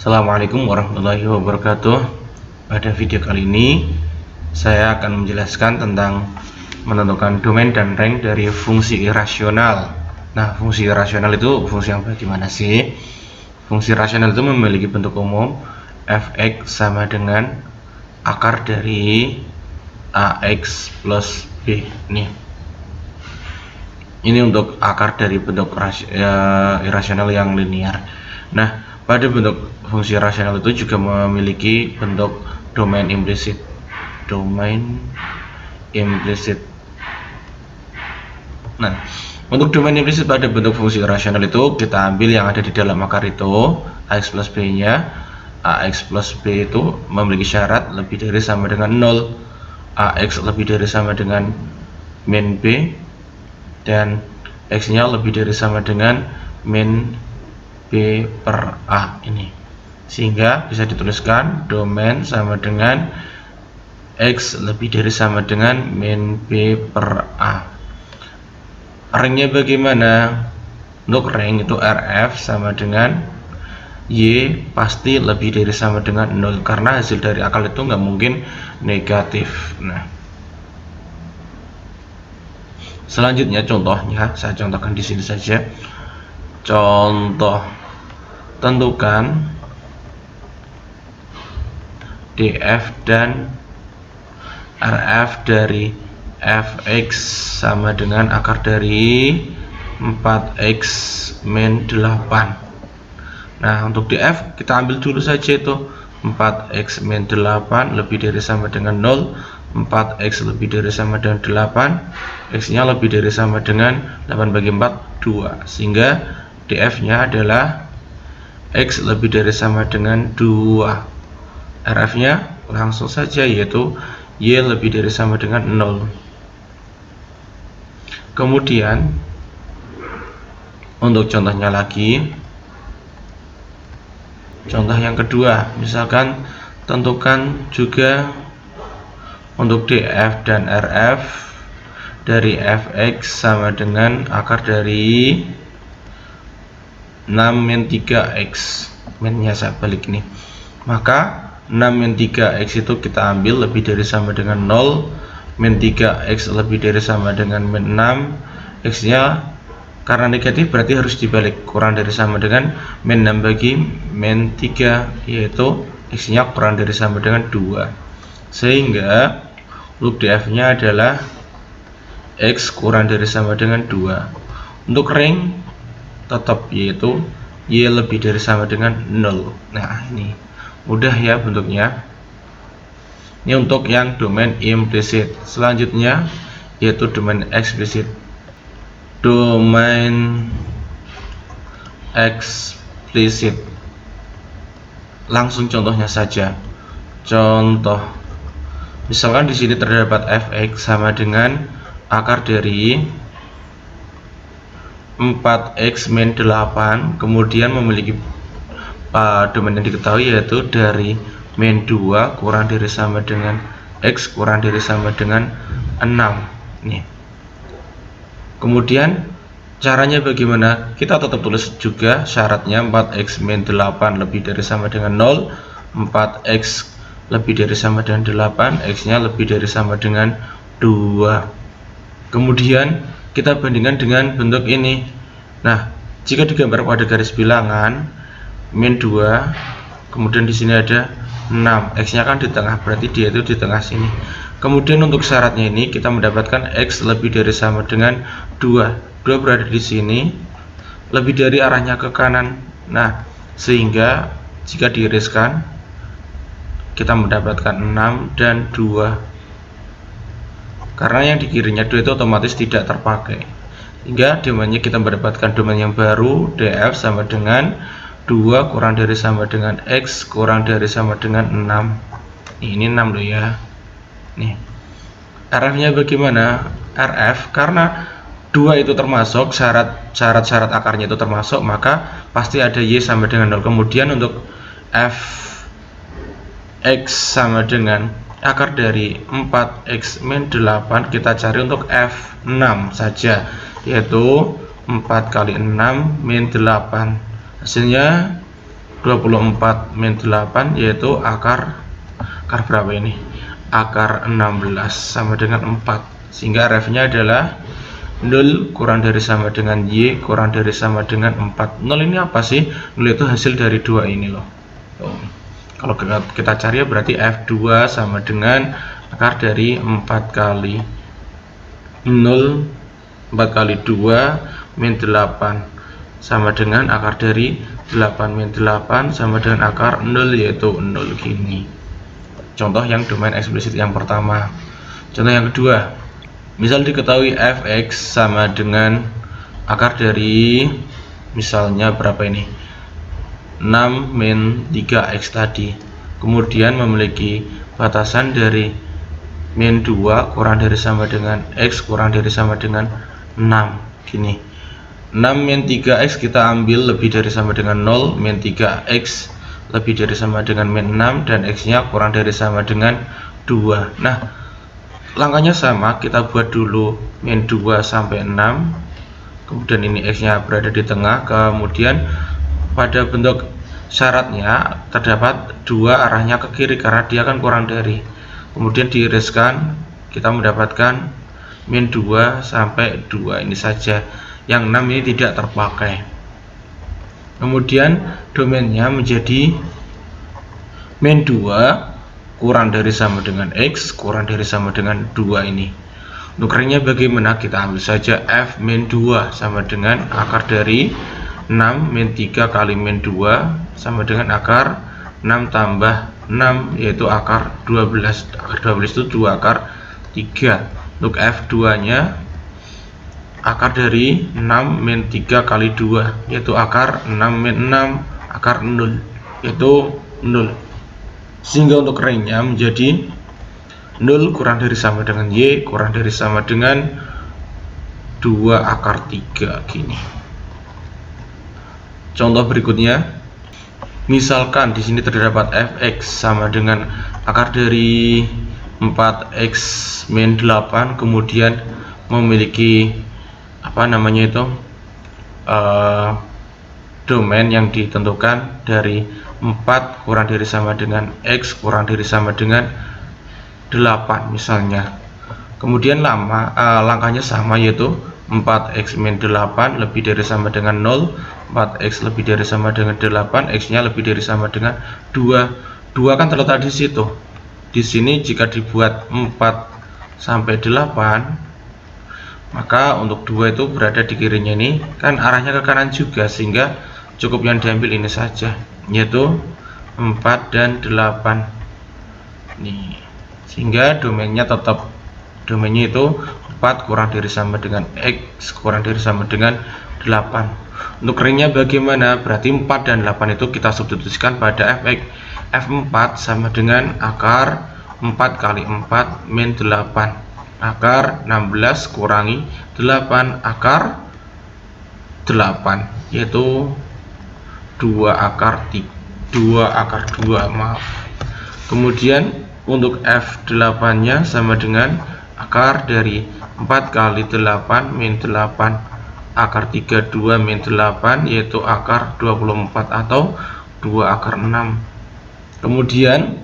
Assalamualaikum warahmatullahi wabarakatuh. Pada video kali ini saya akan menjelaskan tentang menentukan domain dan rank dari fungsi irasional. Nah, fungsi irasional itu fungsi yang bagaimana sih? Fungsi rasional itu memiliki bentuk umum f(x) sama dengan akar dari ax plus b. Ini untuk akar dari bentuk irasional yang linear. Nah, pada bentuk fungsi rasional itu juga memiliki bentuk domain implisit. Nah, untuk domain implisit pada bentuk fungsi rasional itu kita ambil yang ada di dalam akar itu, ax plus b nya. Ax plus b itu memiliki syarat lebih dari sama dengan 0, ax lebih dari sama dengan min b, dan x nya lebih dari sama dengan min b per a ini, sehingga bisa dituliskan domain sama dengan x lebih dari sama dengan min b per a. Ranknya bagaimana? Untuk rank itu rf sama dengan y pasti lebih dari sama dengan 0, karena hasil dari akar itu nggak mungkin negatif. Nah, selanjutnya contohnya saya contohkan di sini saja. Contoh, tentukan df dan rf dari fx sama dengan akar dari 4x min 8. Nah, untuk df kita ambil dulu saja itu 4x min 8 lebih dari sama dengan 0, 4x lebih dari sama dengan 8, x nya lebih dari sama dengan 8 bagi 4, 2, sehingga df nya adalah x lebih dari sama dengan 2. rf nya langsung saja, yaitu y lebih dari sama dengan 0. Kemudian untuk contohnya lagi, contoh yang kedua, misalkan tentukan juga untuk df dan rf dari fx sama dengan akar dari 6 min 3x. minnya saya balik nih, maka 6 min 3x itu kita ambil lebih dari sama dengan 0, min 3x lebih dari sama dengan min 6, x nya karena negatif berarti harus dibalik, kurang dari sama dengan min 6 bagi min 3, yaitu x nya kurang dari sama dengan 2, sehingga untuk df nya adalah x kurang dari sama dengan 2. Untuk rank tetap, yaitu y lebih dari sama dengan 0. Nah, ini mudah ya bentuknya. Ini untuk yang domain implisit. Selanjutnya yaitu domain eksplisit. Domain eksplisit, langsung contohnya saja. Contoh, misalkan di sini terdapat fx sama dengan akar dari 4x min 8, kemudian memiliki domain yang diketahui yaitu dari min 2 kurang dari sama dengan x kurang dari sama dengan 6 nih. Kemudian caranya bagaimana? Kita tetap tulis juga syaratnya 4x min 8 lebih dari sama dengan 0, 4x lebih dari sama dengan 8, x nya lebih dari sama dengan 2. Kemudian kita bandingkan dengan bentuk ini. Nah, jika digambar pada garis bilangan min 2, kemudian di sini ada 6, x nya kan di tengah, berarti dia itu di tengah sini. Kemudian untuk syaratnya ini kita mendapatkan x lebih dari sama dengan 2 berada di sini, lebih dari arahnya ke kanan. Nah, sehingga jika diiriskan kita mendapatkan 6 dan 2, karena yang di kirinya 2 itu otomatis tidak terpakai, hingga domainnya kita mendapatkan domain yang baru, df sama dengan 2 kurang dari sama dengan x kurang dari sama dengan 6. Ini 6 loh ya. Nih, rf nya bagaimana? Rf, karena 2 itu termasuk syarat akarnya itu termasuk, maka pasti ada y sama dengan 0. Kemudian untuk f x sama dengan akar dari 4x min 8, kita cari untuk f6 saja, yaitu 4 kali 6 min 8. Hasilnya 24 min 8 yaitu akar berapa ini? Akar 16 sama dengan 4, sehingga ref nya adalah 0 kurang dari sama dengan Y kurang dari sama dengan 4. 0 ini apa sih? 0 itu hasil dari 2 ini loh. Kalau kita cari ya berarti F2 sama dengan akar dari 4 kali 0, 4 kali 2 min 8 sama dengan akar dari 8 min 8 sama dengan akar 0 yaitu 0 gini. Contoh yang domain eksplisit yang pertama. Contoh yang kedua, misal diketahui fx sama dengan akar dari misalnya berapa ini? 6 min 3x tadi. Kemudian memiliki batasan dari min 2 kurang dari sama dengan x kurang dari sama dengan 6 gini. 6 min 3x kita ambil lebih dari sama dengan 0, min 3x lebih dari sama dengan min 6, dan x nya kurang dari sama dengan 2. Nah, langkahnya sama, kita buat dulu min 2 sampai 6, kemudian ini x nya berada di tengah, kemudian pada bentuk syaratnya terdapat 2 arahnya ke kiri karena dia kan kurang dari, kemudian diiriskan, kita mendapatkan min 2 sampai 2 ini saja, yang 6 ini tidak terpakai. Kemudian domainnya menjadi min 2 kurang dari sama dengan x kurang dari sama dengan 2 ini. Nukernya bagaimana? Kita ambil saja f min 2 sama dengan akar dari 6 min 3 kali min 2 sama dengan akar 6 tambah 6 yaitu akar 12. Akar 12 itu 2 akar 3. Untuk f2 nya akar dari 6 min 3 kali 2 yaitu akar 6 min 6 akar 0 yaitu 0, sehingga untuk ringnya menjadi 0 kurang dari sama dengan Y kurang dari sama dengan 2 akar 3 gini. Contoh berikutnya, misalkan di sini terdapat fx sama dengan akar dari 4x min 8, kemudian memiliki apa namanya itu domain yang ditentukan dari 4 kurang dari sama dengan x kurang dari sama dengan 8 misalnya. Kemudian langkahnya sama, yaitu 4x min 8 lebih dari sama dengan 0, 4x lebih dari sama dengan 8, x nya lebih dari sama dengan 2. 2 kan terletak di situ. Di sini jika dibuat 4 sampai 8, maka untuk 2 itu berada di kirinya, ini kan arahnya ke kanan juga, sehingga cukup yang diambil ini saja, yaitu 4 dan 8 nih, sehingga domainnya tetap domainnya itu 4 kurang dari sama dengan x kurang dari sama dengan 8. Untuk ringnya bagaimana? Berarti 4 dan 8 itu kita substitusikan pada fx. F4 sama dengan akar 4 kali 4 min 8 akar 16 kurangi 8 akar 8 yaitu 2 akar 2 maaf. Kemudian untuk F8 nya sama dengan akar dari 4 kali 8 min 8 akar 32 min 8 yaitu akar 24 atau 2 akar 6. Kemudian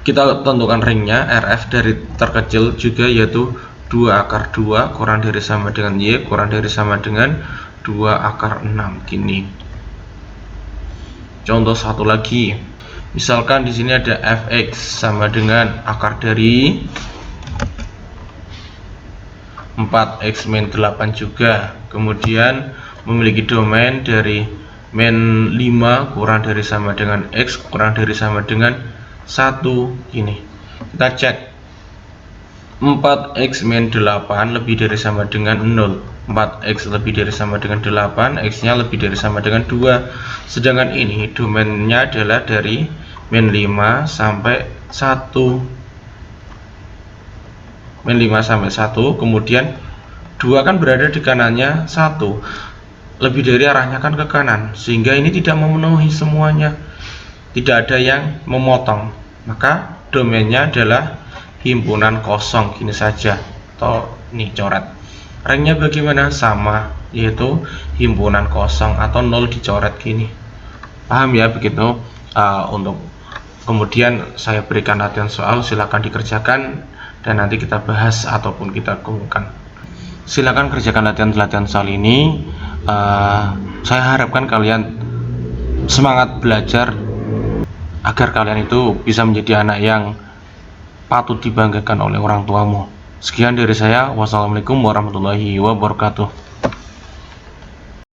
kita tentukan ringnya, RF dari terkecil juga, yaitu 2 akar 2 kurang dari sama dengan Y kurang dari sama dengan 2 akar 6 gini. Contoh satu lagi, misalkan di sini ada fx sama dengan akar dari 4x min 8 juga, kemudian memiliki domain dari min 5 kurang dari sama dengan x kurang dari sama dengan 1 ini. Kita cek 4x min 8 lebih dari sama dengan 0, 4x lebih dari sama dengan 8, x nya lebih dari sama dengan 2, sedangkan ini domainnya adalah dari min 5 sampai 1, min 5 sampai 1, kemudian 2 kan berada di kanannya 1, lebih dari arahnya kan ke kanan, sehingga ini tidak memenuhi semuanya, tidak ada yang memotong, maka domainnya adalah himpunan kosong gini saja, atau nih coret. Ringnya bagaimana? Sama, yaitu himpunan kosong atau 0 dicoret gini. Paham ya begitu. Untuk kemudian saya berikan latihan soal, silakan dikerjakan dan nanti kita bahas ataupun kita kumpulkan. Silakan kerjakan latihan soal ini. Saya harapkan kalian semangat belajar agar kalian itu bisa menjadi anak yang patut dibanggakan oleh orang tuamu. Sekian dari saya. Wassalamualaikum warahmatullahi wabarakatuh.